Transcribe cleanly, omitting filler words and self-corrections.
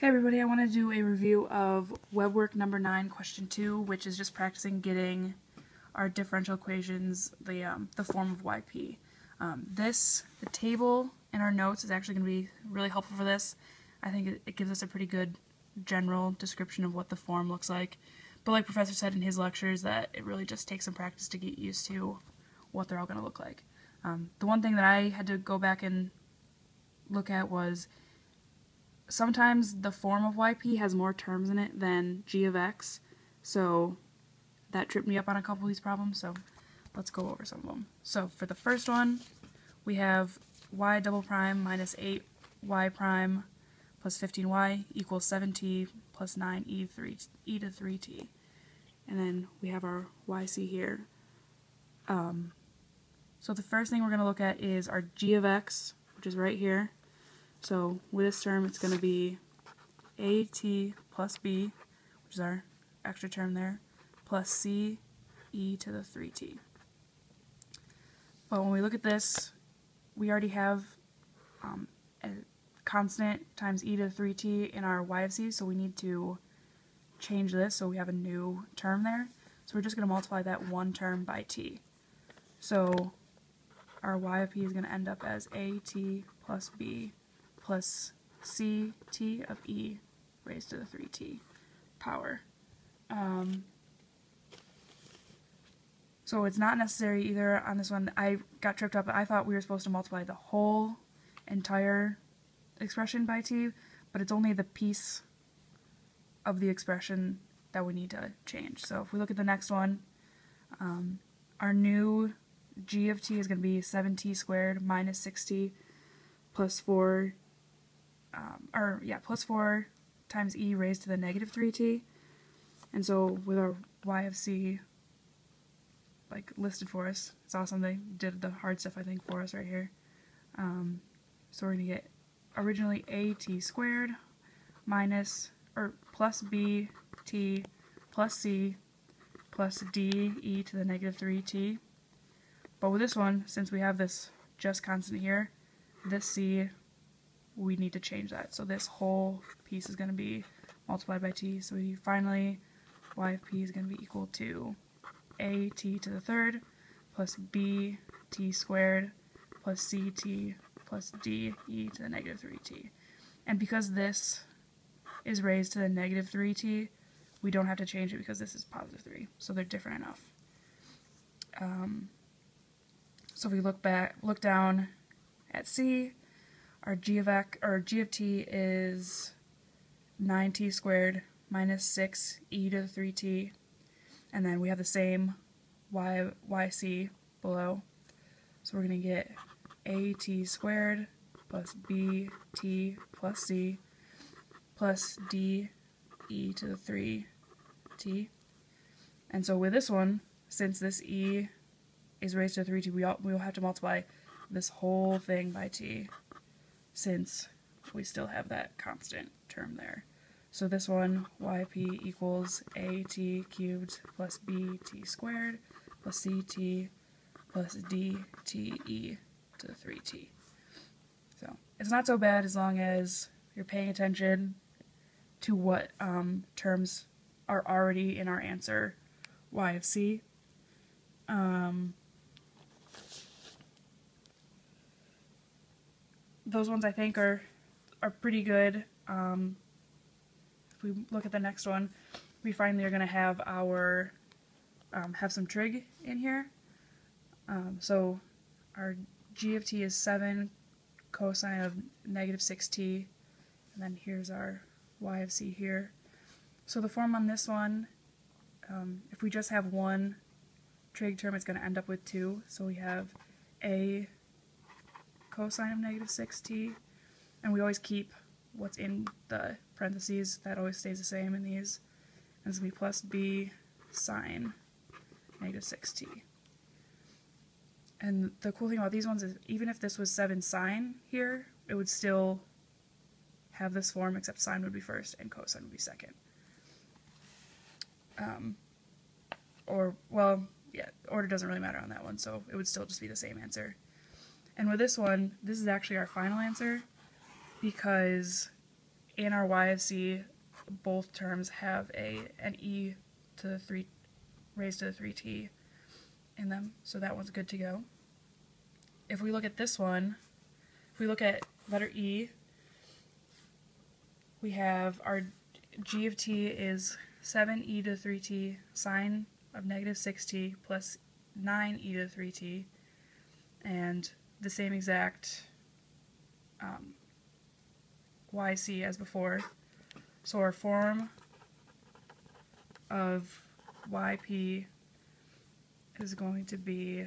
Hey everybody, I want to do a review of web work number 9, question 2, which is just practicing getting our differential equations, the form of yp. The table in our notes is actually going to be really helpful for this. I think it gives us a pretty good general description of what the form looks like. But like Professor said in his lectures, that it really just takes some practice to get used to what they're all going to look like. The one thing that I had to go back and look at was sometimes the form of yp has more terms in it than g of x, so that tripped me up on a couple of these problems, so let's go over some of them. So for the first one, we have y double prime minus 8y prime plus 15y equals 7t plus 9e to 3t. And then we have our yc here. So the first thing we're going to look at is our g of x, which is right here. So with this term, it's going to be at plus b, which is our extra term there, plus c e to the 3t. But when we look at this, we already have a constant times e to the 3t in our y of c, so we need to change this so we have a new term there. So we're just going to multiply that one term by t. So our y of p is going to end up as at plus b plus ct of e raised to the 3t power. So it's not necessary either on this one. I got tripped up. I thought we were supposed to multiply the whole entire expression by t, but it's only the piece of the expression that we need to change. So if we look at the next one, our new g of t is going to be 7t squared minus 6t plus 4 plus 4 times e raised to the negative 3t. And so with our y of c listed for us, it's awesome. They did the hard stuff, I think, for us right here. So we're going to get originally at squared minus, or plus bt plus c plus d e to the negative 3t. But with this one, since we have this just constant here, this c, we need to change that. So this whole piece is going to be multiplied by t. So we finally, y of p is going to be equal to at to the third plus bt squared plus ct plus d e to the negative 3t. And because this is raised to the negative 3t, we don't have to change it because this is positive 3. So they're different enough. So if we look down at c, our g of t is 9t squared minus 6e to the 3t, and then we have the same yc below. So we're going to get at squared plus bt plus c plus d e to the 3t. And so with this one, since this e is raised to 3t, we will have to multiply this whole thing by t, since we still have that constant term there. So this one, yp equals at cubed plus bt squared plus ct plus dte to the 3t. So it's not so bad as long as you're paying attention to what terms are already in our answer, y of c. Those ones I think are pretty good. If we look at the next one, we finally are going to have our have some trig in here. So our g of t is 7 cosine of negative 6t, and then here's our y of c here. So the form on this one, if we just have one trig term, it's going to end up with 2. So we have a cosine of negative 6t, and we always keep what's in the parentheses. That always stays the same in these. And it's going to be plus b sine negative 6t. And the cool thing about these ones is even if this was 7 sine here, it would still have this form, except sine would be first and cosine would be second. Order doesn't really matter on that one, so it would still just be the same answer. And with this one, this is actually our final answer, because and our y of c, both terms have an e to the 3 raised to the 3t in them, so that one's good to go. If we look at this one, if we look at letter E, we have our g of t is 7e to the 3t sine of negative 6t plus 9e to the 3t, and the same exact yc as before. So our form of yp is going to be